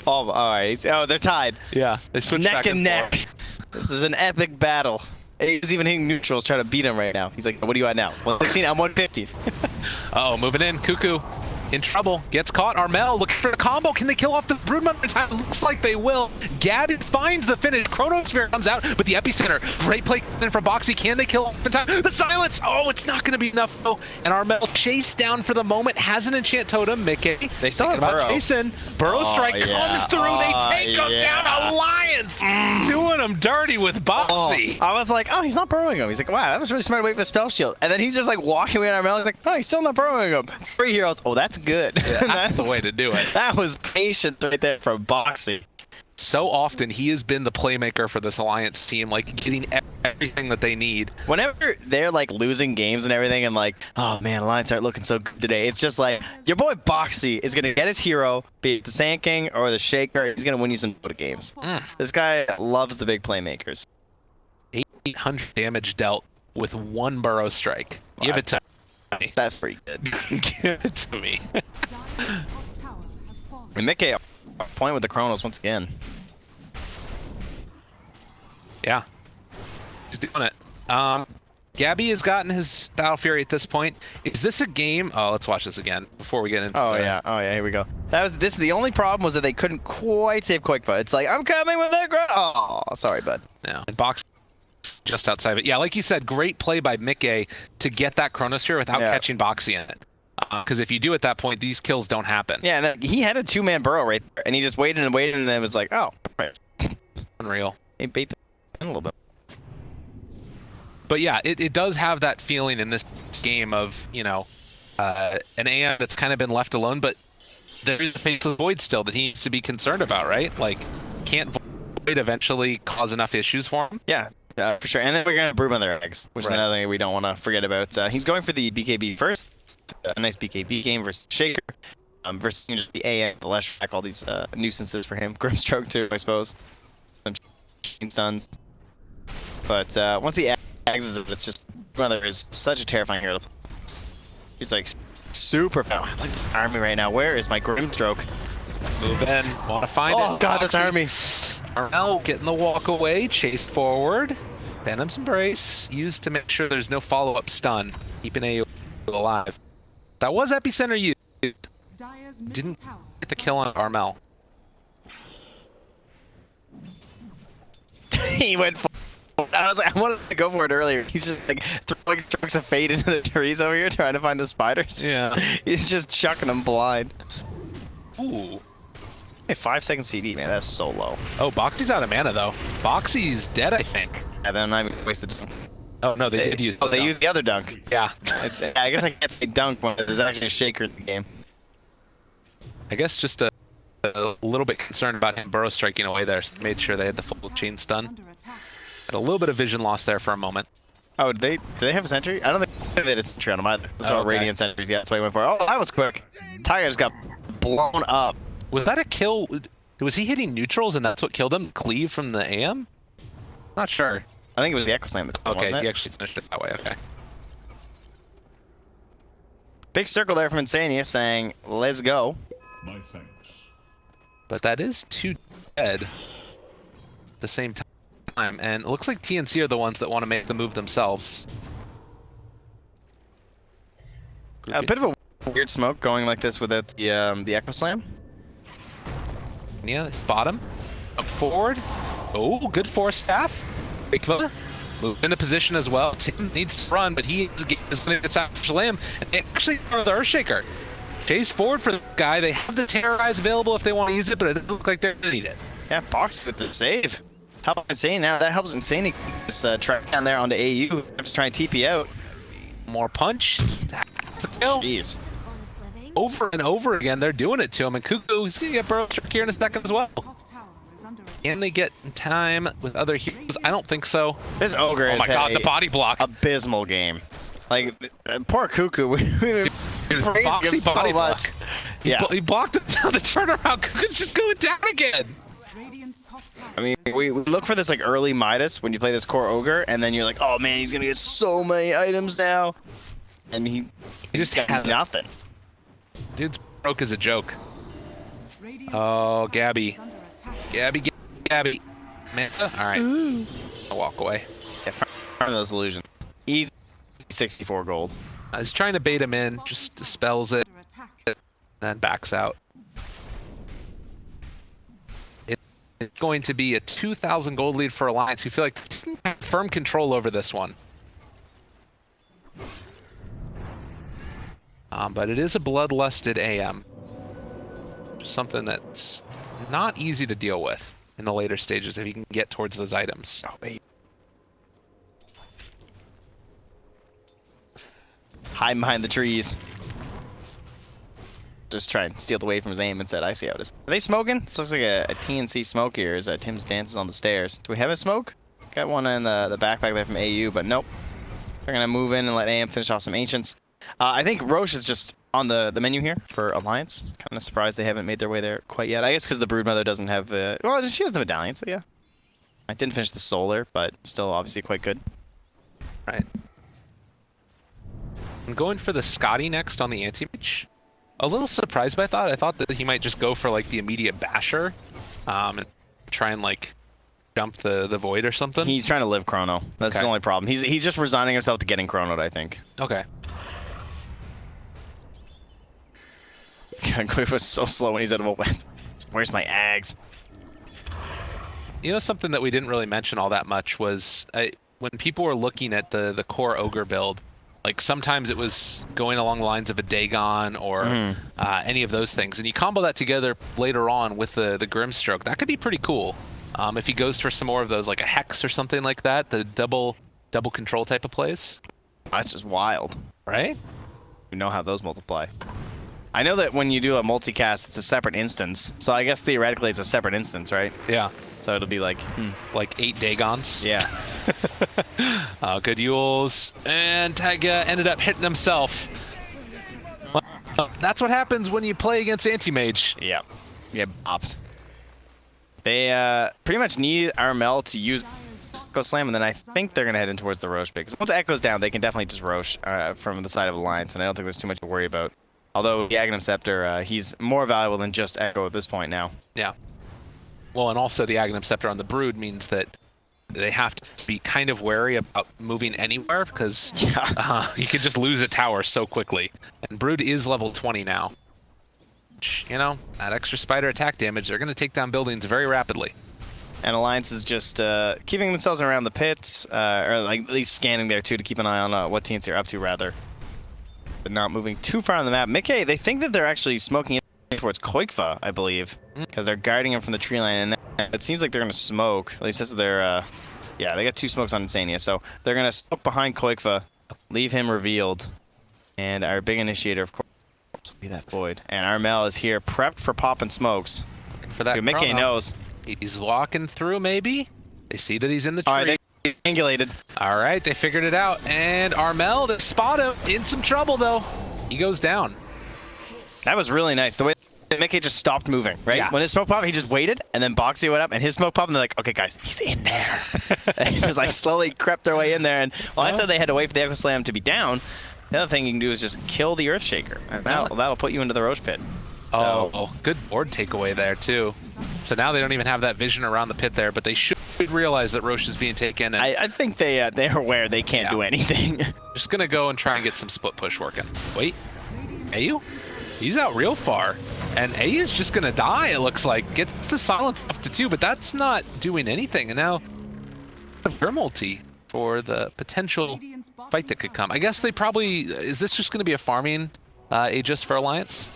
All right. Oh, they're tied. Yeah, they switched neck back and neck. This is an epic battle. He's even hitting neutrals, trying to beat him right now. He's like, what are you at now? 116, I'm 115. Uh-oh, moving in. Cuckoo in trouble. Gets caught. Armel looking for a combo. Can they kill off the Broodmother in time? Looks like they will. Gabby finds the finish. Chronosphere comes out, but the epicenter. Great play in from Boxy. Can they kill off in time? The silence! Oh, it's not going to be enough, though. And Armel chased down for the moment. Has an enchant totem. Mickey. They still have Burrow. Jason. Burrow strike comes through. They take him down. Alliance doing him dirty with Boxy. I was like, oh, he's not burrowing him. He's like, wow, that was really smart to wait for the spell shield. And then he's just like walking away on Armel. He's like, oh, he's still not burrowing him. 3 heroes. Oh, that's good. Yeah, that's the way to do it. That was patient right there from Boxy. So often he has been the playmaker for this Alliance team, like getting everything that they need. Whenever they're like losing games and everything, and like, oh man, Alliance aren't looking so good today. It's just like your boy Boxy is gonna get his hero, be it the Sand King or the Shaker. He's gonna win you some Dota games. This guy loves the big playmakers. 800 damage dealt with 1 burrow strike. Give it to me. That's pretty good. Give it to me. Dire's top tower has fallen. And Mickey point with the Chronos once again. Yeah. He's doing it. Gabby has gotten his Battle Fury at this point. Is this a game? Oh, let's watch this again before we get into Oh yeah, here we go. This the only problem was that they couldn't quite save Quickfoot. It's like, I'm coming with that ground. Oh, sorry, bud. No. And Box just outside of it. Yeah, like you said, great play by Mickey to get that Chronosphere without catching Boxy in it. Because if you do at that point, these kills don't happen. Yeah, and then he had a 2-man burrow right there, and he just waited and waited, and then it was like, oh, right. Unreal. He bait the a little bit. But yeah, it does have that feeling in this game of, you know, an AM that's kind of been left alone, but there's a faceless void still that he needs to be concerned about, right? Like, can't void eventually cause enough issues for him? Yeah, for sure. And then we're going to brood on their eggs, which is another thing we don't want to forget about. He's going for the BKB first. A nice BKB game versus Shaker. Versus the AM, the Lesh Pack, all these nuisances for him. Grimstroke too, I suppose. Stuns. But once the eggs, it's just brother is such a terrifying hero to play. He's like super power. I like the army right now. Where is my Grimstroke? Move in. Want to find it. Oh god, this army. Armel getting the walk away. Chase forward. Venom's Embrace. Used to make sure there's no follow-up stun. Keeping AoE alive. That was Epicenter used. Dire's middle Didn't tower get the kill on Armel. He went for I wanted to go for it earlier. He's just like throwing strokes of fade into the trees over here trying to find the spiders. Yeah. He's just chucking them blind. Ooh. Hey, 5-second CD, man. That's so low. Oh, Boxy's out of mana, though. Boxy's dead, I think. And then I wasted the dunk. Oh, no, they did use Oh, they used the other dunk. Yeah. I guess I can't say dunk when there's actually a shaker in the game. I guess just a little bit concerned about him burrow striking away there, so they made sure they had the full chain stun. under attack. Had a little bit of vision loss there for a moment. Oh, do they have a sentry? I don't think they had a sentry on them either. Those are all Okay. radiant sentries. Yeah, that's why he went for it. Oh, that was quick. Tigers got blown up. Was that a kill? Was he hitting neutrals and that's what killed him? Cleave from the AM? Not sure. I think it was the Echo Slam. Okay, wasn't he it? actually finished it that way, okay. Big circle there from Insania saying, let's go. My thanks. But that is 2 dead at the same time, and it looks like TNC are the ones that want to make the move themselves. A bit of a weird smoke going like this without the Echo Slam. Yeah, they spot him. Up forward. Oh, good force staff. Quickfoot. Move into position as well. Tim needs to run, but he is going to get out for Slam. And they actually are the Earthshaker. Chase forward for the guy. They have the Terrorize available if they want to use it, but it doesn't look like they're going to need it. Yeah, Box with the save. How about Insane now? That helps Insane keep this track down there onto AU. Have to try and TP out. More punch. That's a kill. Jeez. Over and over again, they're doing it to him. And Cuckoo, he's going to get Burrow Trick here in a second as well. Top tower is under attack. Can they get time with other heroes? I don't think so. This Ogre Oh has my had god, a the body block. abysmal game. Like, poor Cuckoo. We praised him Boxy so body much. block. Yeah. He blocked him down the turnaround. Cuckoo's just going down again. Radiant's top tower. I mean, we look for this like early Midas when you play this core Ogre, and then you're like, oh man, he's gonna get so many items now. And he just has nothing. Dude's broke as a joke. Radiant's Oh, top tower Gabby. is under attack. Gabby. Manta? Alright. I'll walk away. Yeah, from those illusions. Easy 64 gold. I was trying to bait him in, just dispels it, Under attack. and then backs out. It's going to be a 2,000 gold lead for Alliance, who feel like they have firm control over this one. But it is a bloodlusted AM. Just something that's not easy to deal with in the later stages if you can get towards those items. Oh, wait. Hide behind the trees. just try and steal away from his aim instead. I see how it is. Are they smoking? This looks like a TNC smoke here as Tim's dances on the stairs. Do we have a smoke? Got one in the backpack there from AU, but nope. They're going to move in and let AM finish off some Ancients. I think Roche is just on the menu here for Alliance. Kind of surprised they haven't made their way there quite yet. I guess because the Broodmother doesn't have... well, she has the Medallion, so yeah. I didn't finish the Solar, but still obviously quite good. Right. I'm going for the Scotty next on the anti-mage. A little surprised by that. I thought that he might just go for like the immediate basher, and try and like jump the void or something. He's trying to live Chrono. That's Okay. the only problem. He's just resigning himself to getting Chronoed, I think. Okay. Quick was so slow when he's out of a weapon. Where's my Ags? You know, something that we didn't really mention all that much was when people were looking at the core ogre build. Like sometimes it was going along the lines of a Dagon or any of those things, and you combo that together later on with the Grimstroke. That could be pretty cool. If he goes for some more of those, like a Hex or something like that, the double control type of plays. That's just wild. Right? You know how those multiply. I know that when you do a multicast, it's a separate instance. So I guess theoretically it's a separate instance, right? Yeah. So it'll be like... Like 8 Dagons. Yeah. Good Yules. And Tagya ended up hitting himself. Well, that's what happens when you play against Anti-Mage. Yeah. Yeah, bopped. They pretty much need Armel to use Echo Slam, and then I think they're going to head in towards the Roche pick. Once Echo's down, they can definitely just Roche from the side of Alliance, and I don't think there's too much to worry about. Although the Aghanim Scepter, he's more valuable than just Echo at this point now. Yeah. Well, and also the Aghanim Scepter on the Brood means that they have to be kind of wary about moving anywhere because you could just lose a tower so quickly. And Brood is level 20 now. Which, you know, that extra spider attack damage, they're going to take down buildings very rapidly. And Alliance is just keeping themselves around the pits, or like at least scanning there too to keep an eye on what TNC are up to rather. But not moving too far on the map. Mickey, they think that they're actually smoking in towards Koikva, I believe, because they're guarding him from the tree line. And it seems like they're going to smoke. At least that's their, yeah, they got 2 smokes on Insania. So they're going to smoke behind Koikva, leave him revealed. And our big initiator, of course, will be that void. And Armel is here, prepped for popping smokes. For that Dude, Mickey chrono. knows. He's walking through, maybe. They see that he's in the tree. All right, they angulated. All right, they figured it out. And Armel, they spot him. In some trouble, though. He goes down. That was really nice. The way Mickey just stopped moving, right? Yeah. When his smoke popped, he just waited, and then Boxy went up, and his smoke popped, and they're like, okay, guys, he's in there. And he just like slowly crept their way in there, and while I said they had to wait for the Echo Slam to be down, the other thing you can do is just kill the Earthshaker, and that'll put you into the Roche pit. Oh, good board takeaway there, too. So now they don't even have that vision around the pit there, but they should realize that Roche is being taken. And I think they're aware they can't do anything. just going to go and try and get some split push working. Wait, AU? He's out real far. And AU's just going to die, it looks like. Gets the silence up to 2, but that's not doing anything. And now a Grimulti for the potential fight that could come. I guess they probably... Is this just going to be a farming Aegis for Alliance?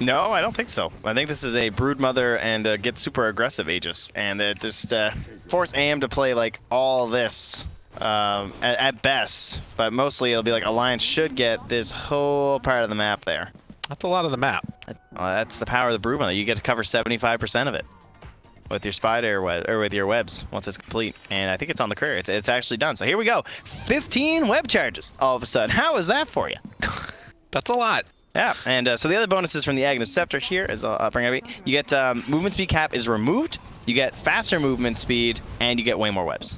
No, I don't think so. I think this is a Broodmother and get super aggressive Aegis, and just force AM to play like all this at best, but mostly it'll be like Alliance should get this whole part of the map there. That's a lot of the map. That's the power of the Broodmother. You get to cover 75% of it with your spider or with your webs once it's complete, and I think it's on the courier. It's actually done. So here we go. 15 web charges all of a sudden. How is that for you? That's a lot. Yeah, and so the other bonuses from the Aghanim Scepter here is I'll bring it up. You get movement speed cap is removed, you get faster movement speed, and you get way more webs.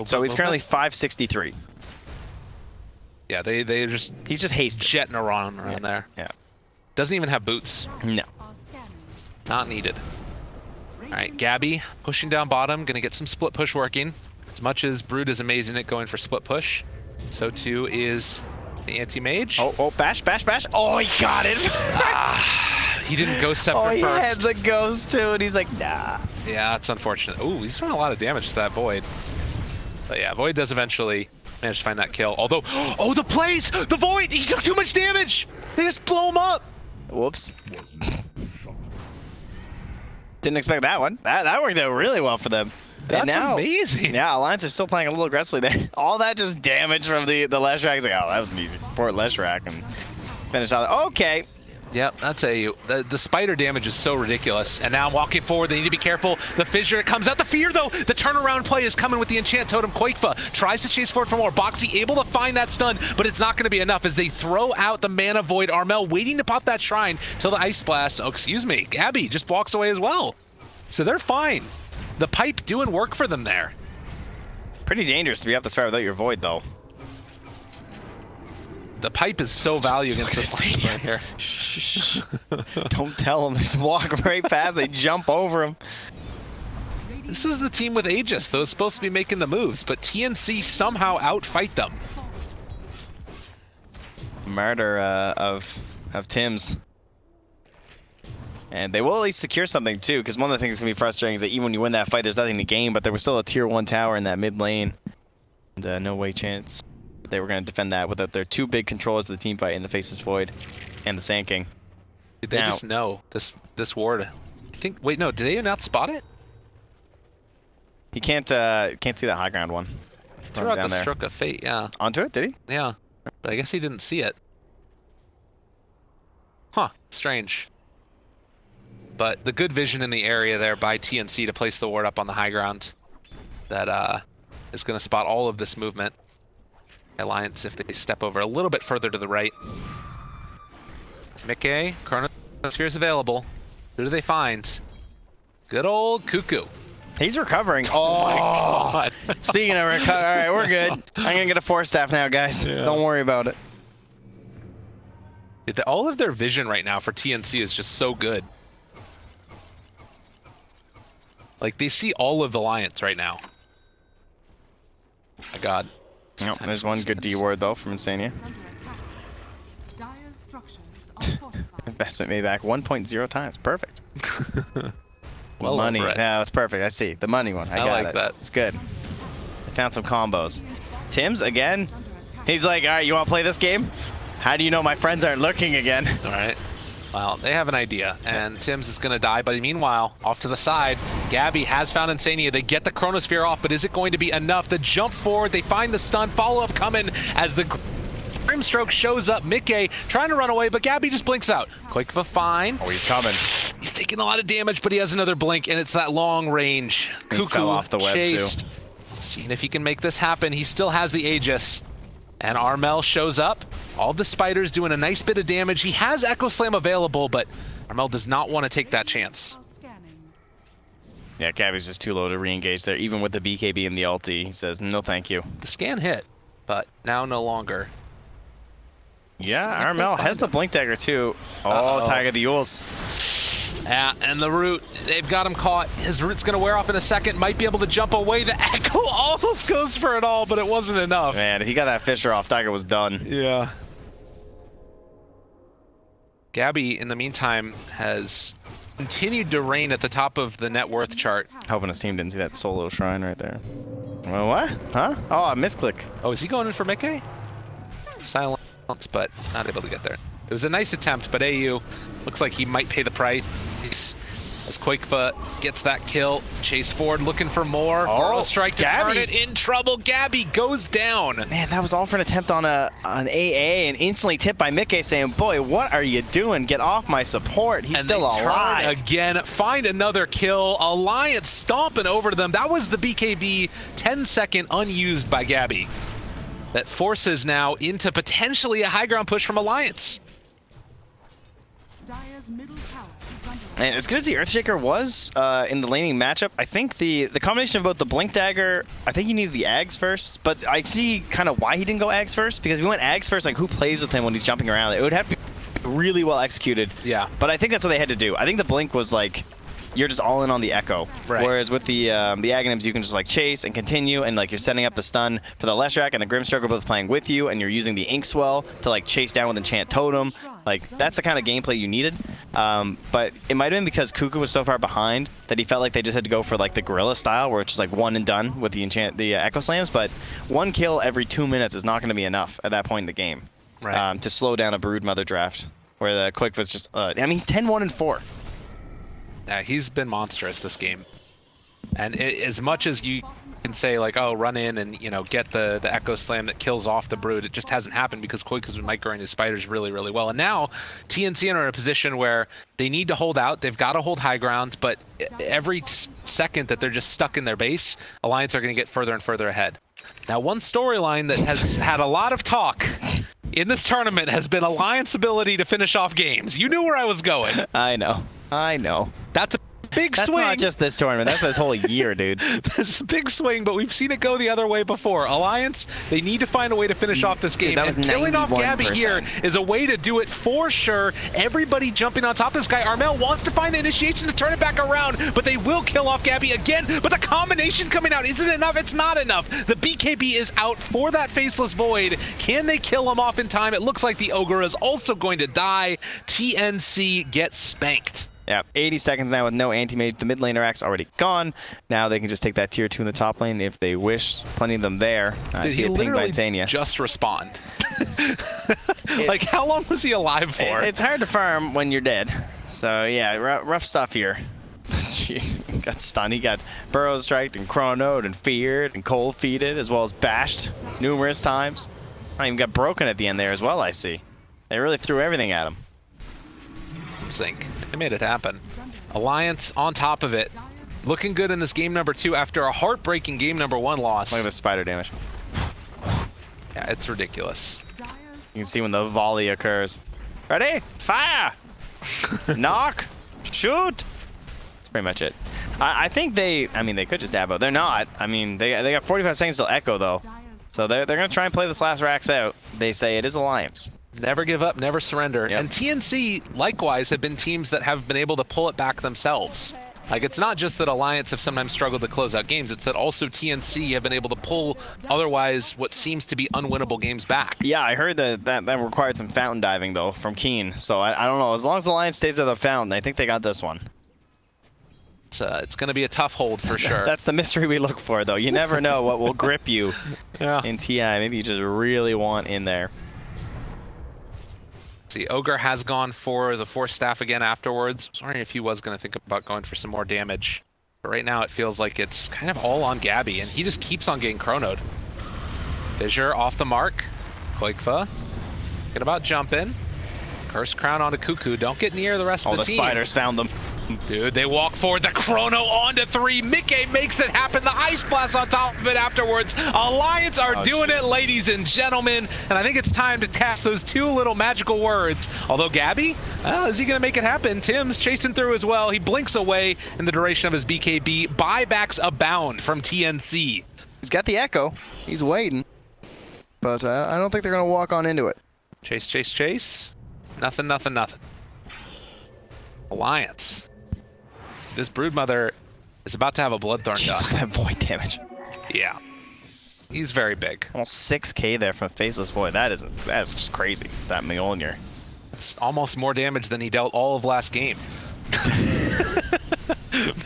So he's currently 563. Yeah, they just He's just hasted. jetting around there. Yeah. Doesn't even have boots. No. Not needed. All right, Gabby pushing down bottom, gonna get some split push working. As much as Brood is amazing at going for split push, so too is the anti-mage. Oh, bash. Oh, he got it. He didn't go scepter Oh, he had first. the ghost too, and he's like, nah. Yeah, that's unfortunate. Ooh, he's doing a lot of damage to that Void. But yeah, Void does eventually manage to find that kill. Although, oh, the plays! The Void! He took too much damage! They just blow him up! Whoops. Didn't expect that one. That worked out really well for them. That's and now, amazing. Yeah, Alliance are still playing a little aggressively there. All that just damage from the Leshrac. Like, oh, that was an easy. Poor Leshrac. And Finish out. Okay. Yep, that's the spider damage is so ridiculous. And now walking forward, they need to be careful. The fissure comes out. The fear, though. The turnaround play is coming with the enchant totem. Quakefa tries to chase forward for more. Boxy able to find that stun, but it's not going to be enough as they throw out the mana void. Armel waiting to pop that shrine till the ice blast. Oh, excuse me. Gabby just walks away as well. So they're fine. The pipe doing work for them there. Pretty dangerous to be up this far without your void, though. The pipe is so valuable against this lane right here. Shh. Don't tell them. They just walk right past. They jump over them. This was the team with Aegis that was supposed to be making the moves, but TNC somehow outfight them. Murder of Tim's. And they will at least secure something, too, because one of the things that's going to be frustrating is that even when you win that fight, there's nothing to gain, but there was still a tier 1 tower in that mid lane. And no way chance. They were going to defend that without their 2 big controllers of the team fight in the Faceless Void and the Sand King. Did they just know this ward? I think. Wait, no. Did they not spot it? He can't see that high ground one. Threw out the stroke of fate. Yeah. Onto it, did he? Yeah, but I guess he didn't see it. Huh. Strange. But the good vision in the area there by TNC to place the ward up on the high ground that is going to spot all of this movement. Alliance if they step over a little bit further to the right. Mickey, Chronosphere is available. Who do they find? Good old Cuckoo. He's recovering. Oh my god. Speaking of recover, all right, we're good. I'm going to get a 4-staff now, guys. Yeah. Don't worry about it. All of their vision right now for TNC is just so good. Like, they see all of the Alliance right now. My god. Nope, there's one good D ward though from Insania. Investment made back 1.0 times. Perfect. Well, money. Yeah, it's perfect. I see. The money one. I got like that. It's good. I found some combos. Tim's again. He's like, all right, you want to play this game? How do you know my friends aren't lurking again? All right. Well, they have an idea, and Tim's is going to die, but meanwhile, off to the side, Gabby has found Insania. They get the Chronosphere off, but is it going to be enough? The jump forward, they find the stun, follow-up coming as the Grimstroke shows up. Mickey trying to run away, but Gabby just blinks out. Quakefa fine. Oh, he's coming. He's taking a lot of damage, but he has another blink, and it's that long range. He fell off the web, chased. Too. Seeing if he can make this happen. He still has the Aegis. And Armel shows up. All the spiders doing a nice bit of damage. He has Echo Slam available, but Armel does not want to take that chance. Yeah, Gabby's just too low to re-engage there. Even with the BKB and the ulti, he says, no thank you. The scan hit, but now no longer. Yeah, Armel has the Blink Dagger too. Oh, Tiger the Yules. Yeah, and the root, they've got him caught. His root's going to wear off in a second. Might be able to jump away. The Echo almost goes for it all, but it wasn't enough. Man, if he got that Fisher off, Tiger was done. Yeah. Gabby, in the meantime, has continued to reign at the top of the net worth chart. Hoping his team didn't see that solo shrine right there. Well, what? Huh? Oh, a misclick. Oh, is he going in for Mickey? Silence, but not able to get there. It was a nice attempt, but AU looks like he might pay the price as Quakefa gets that kill. Chase forward looking for more. Oh, strike to Gabby. turn it in trouble. Gabby goes down. Man, that was all for an attempt on an AA and instantly tipped by Mickey saying, boy, what are you doing? Get off my support. He's still alive. Again, find another kill. Alliance stomping over to them. That was the BKB 10-second unused by Gabby. That forces now into potentially a high ground push from Alliance. And as good as the Earthshaker was in the laning matchup, I think the combination of both the Blink Dagger, I think he needed the Ags first, but I see kind of why he didn't go Ags first, because if he went Ags first, like who plays with him when he's jumping around? It would have to be really well executed. Yeah. But I think that's what they had to do. I think the Blink was like, you're just all in on the Echo. Right. Whereas with the Aghanims, you can just like chase and continue, and like you're setting up the stun for the Leshrac and the Grimstroke are both playing with you, and you're using the Inkswell to like chase down with Enchant Totem. Like that's the kind of gameplay you needed. But it might have been because Cuckoo was so far behind that he felt like they just had to go for like the Gorilla style, where it's just like one and done with the Echo Slams. But one kill every 2 minutes is not going to be enough at that point in the game, right. To slow down a Broodmother draft, where the Quick was just. I mean, he's 10-1-4. Yeah, he's been monstrous this game. And as much as you can say like, oh, run in and, you know, get the Echo Slam that kills off the Brood. It just hasn't happened because Koik has been microing his spiders really, really well. And now TNC are in a position where they need to hold out. They've got to hold high ground, but every second that they're just stuck in their base, Alliance are going to get further and further ahead. Now, one storyline that has had a lot of talk in this tournament has been Alliance ability to finish off games. You knew where I was going. I know. That's a big That's swing. not just this tournament. That's this whole year, dude. That's a big swing, but we've seen it go the other way before. Alliance, they need to find a way to finish off this game. Dude, that was and killing off 91%. Gabby here is a way to do it for sure. Everybody jumping on top of this guy. Armel wants to find the initiation to turn it back around, but they will kill off Gabby again. But the combination coming out isn't enough. It's not enough. The BKB is out for that Faceless Void. Can they kill him off in time? It looks like the Ogre is also going to die. TNC gets spanked. Yeah, 80 seconds now with no anti-mage. The mid laner act's already gone. Now they can just take that tier 2 in the top lane if they wish. Plenty of them there. Did he literally just respond? Like, how long was he alive for? It's hard to farm when you're dead. So, yeah, rough stuff here. Jeez, he got stunned. He got Burrow Striked and Chronoed and Feared and Cold Feeded, as well as bashed numerous times. I even got broken at the end there as well, I see. They really threw everything at him. Sync. They made it happen. Alliance on top of it. Looking good in this game number 2 after a heartbreaking game number 1 loss. Look at the spider damage. Yeah, it's ridiculous. You can see when the volley occurs. Ready? Fire! Knock! Shoot! That's pretty much it. I think they could just dabo. They're not. I mean, they got 45 seconds till Echo, though. So they're going to try and play this last Rax out. They say it is Alliance. Never give up, never surrender. Yep. And TNC, likewise, have been teams that have been able to pull it back themselves. Like, it's not just that Alliance have sometimes struggled to close out games, it's that also TNC have been able to pull otherwise what seems to be unwinnable games back. Yeah, I heard that required some fountain diving, though, from Keen. So I don't know. As long as Alliance stays at the fountain, I think they got this one. It's going to be a tough hold for sure. That's the mystery we look for, though. You never know what will grip you in TI. Maybe you just really want in there. See, Ogre has gone for the Force Staff again afterwards. I was wondering if he was going to think about going for some more damage. But right now it feels like it's kind of all on Gabby, and he just keeps on getting chronoed. Fissure off the mark. Koikfa. Thinking about jumping. Curse Crown onto Cuckoo. Don't get near the rest of the team. All the spiders found them. Dude, they walk forward. The chrono onto 3. Mickey makes it happen. The Ice Blast on top of it afterwards. Alliance are doing it, ladies and gentlemen. And I think it's time to cast those 2 little magical words. Although Gabby, well, is he going to make it happen? Tim's chasing through as well. He blinks away in the duration of his BKB. Buybacks abound from TNC. He's got the Echo. He's waiting. But I don't think they're going to walk on into it. Chase, chase, chase. Nothing, nothing, nothing. Alliance. This Broodmother is about to have a Bloodthorn done. Look at that void damage. Yeah. He's very big. Almost 6k there from Faceless Void. That is just crazy, that Mjolnir. It's almost more damage than he dealt all of last game.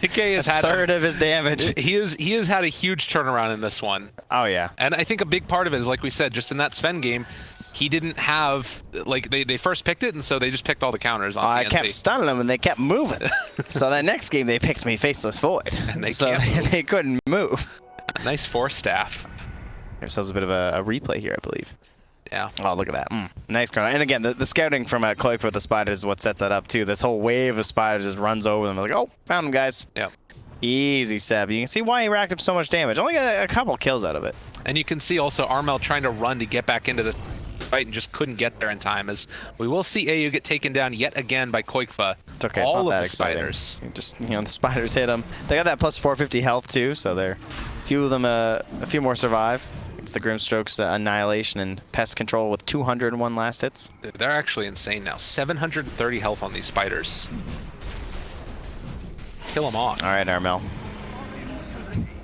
Mickey has had a third of his damage. He has had a huge turnaround in this one. Oh, yeah. And I think a big part of it is, like we said, just in that Sven game, he didn't have, like, they first picked it, and so they just picked all the counters on TNC. I kept stunning them, and they kept moving. So that next game, they picked me Faceless Void. And they couldn't move. Nice Force Staff. Ourselves a bit of a replay here, I believe. Yeah. Oh, look at that. Nice chrono. And again, the scouting from Koik with the spiders is what sets that up, too. This whole wave of spiders just runs over them. Like, oh, found them, guys. Yeah. Easy, Seb. You can see why he racked up so much damage. Only got a couple kills out of it. And you can see also Armel trying to run to get back into the fight and just couldn't get there in time, as we will see AU get taken down yet again by Koikfa. It's okay, all it's not of that the exciting. spiders. Just, the spiders hit them. They got that plus 450 health too, so a few of them, a few more survive. It's the Grimstroke's Annihilation and Pest Control with 201 last hits. Dude, they're actually insane now. 730 health on these spiders. Kill them off. All right, Armel.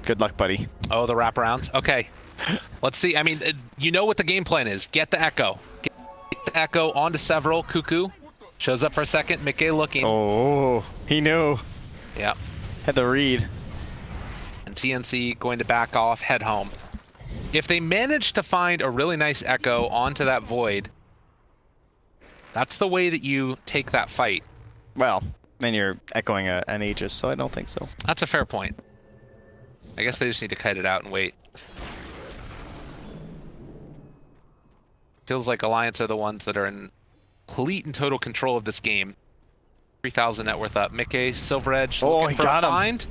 Good luck, buddy. Oh, the wraparounds. Okay. Let's see. I mean, you know what the game plan is. Get the Echo. Get the Echo onto several. Cuckoo shows up for a second. Mickey looking. Oh, he knew. Yeah. Had the read. And TNC going to back off, head home. If they manage to find a really nice Echo onto that Void, that's the way that you take that fight. Well, then you're echoing an Aegis, so I don't think so. That's a fair point. I guess they just need to kite it out and wait. Feels like Alliance are the ones that are in complete and total control of this game. 3,000 net worth up. Mickey, Silver Edge, looking for a find.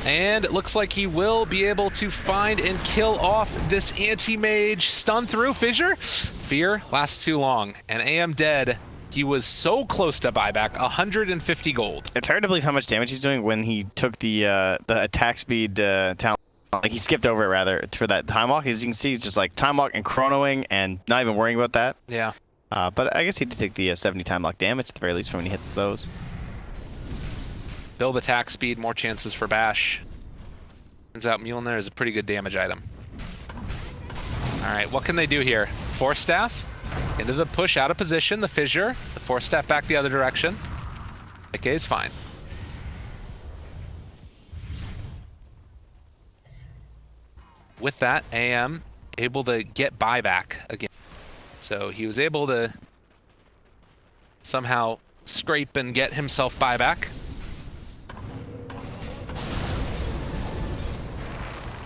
And it looks like he will be able to find and kill off this anti-mage. Stun through Fissure. Fear lasts too long. And AM dead. He was so close to buyback, 150 gold. It's hard to believe how much damage he's doing when he took the attack speed talent. Like, he skipped over it, rather, for that time walk. As you can see, he's just like time walk and chronoing and not even worrying about that. Yeah. But I guess he did take the 70 time lock damage at the very least from when he hits those. Build attack speed, more chances for bash. Turns out Mjolnir is a pretty good damage item. All right, what can they do here? Force Staff into the push, out of position. The Fissure, the Force Staff back the other direction. Okay, is fine. With that, AM able to get buyback again. So he was able to somehow scrape and get himself buyback.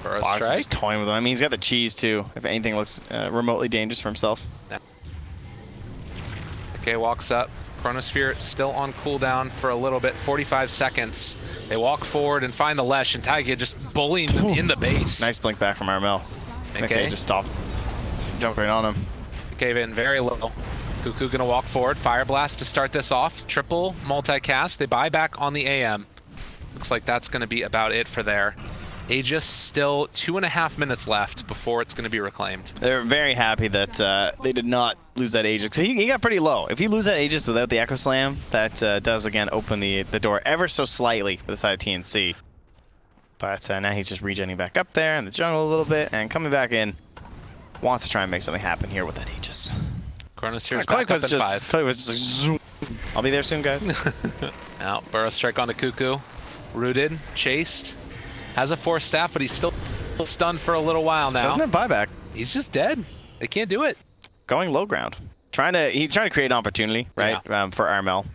Burrow strike. Just toying with him. I mean, he's got the cheese too. If anything looks remotely dangerous for himself. Yeah. Okay, walks up. Chronosphere still on cooldown for a little bit, 45 seconds. They walk forward and find the Lesh, and Taiga just bullying them in the base. Nice blink back from Armel. Okay, just stop jumping on him. Cave in very low. Cuckoo gonna walk forward. Fire Blast to start this off. Triple multicast. They buy back on the AM. Looks like that's gonna be about it for there. Aegis still 2.5 minutes left before it's gonna be reclaimed. They're very happy that they did not lose that Aegis. He got pretty low. If you lose that Aegis without the Echo Slam, that does again open the door ever so slightly for the side of TNC. But now he's just regenning back up there in the jungle a little bit and coming back in. Wants to try and make something happen here with that Aegis. Chronosphere's back up in 5. Chloe was just like, zoom. I'll be there soon, guys. Now, Burrow strike onto Cuckoo. Rooted, chased. Has a Force Staff, but he's still stunned for a little while now. Doesn't have buyback. He's just dead. They can't do it. Going low ground. He's trying to create an opportunity, right, for Armel.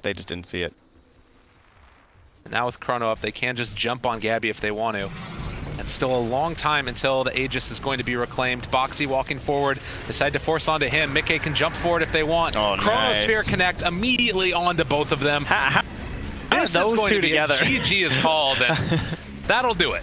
They just didn't see it. And now with Chrono up, they can just jump on Gabby if they want to. And still a long time until the Aegis is going to be reclaimed. Boxy walking forward, decide to force onto him. Mickey can jump forward if they want. Oh, Chronosphere nice. Connect immediately onto both of them. This those two together. GG is called, and that'll do it.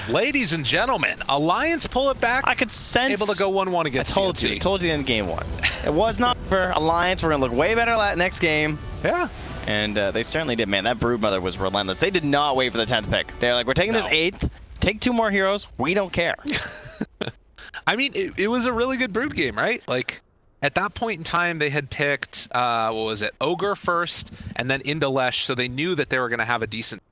Ladies and gentlemen, Alliance pull it back. I could sense. Able to go 1-1 against TNC. I told you in game 1. It was not for Alliance. We're going to look way better next game. Yeah. And they certainly did. Man, that Broodmother was relentless. They did not wait for the 10th pick. They're like, we're taking this 8th. Take 2 more heroes. We don't care. I mean, it was a really good Brood game, right? Like, at that point in time, they had picked, what was it, Ogre first, and then into Lesh, so they knew that they were going to have a decent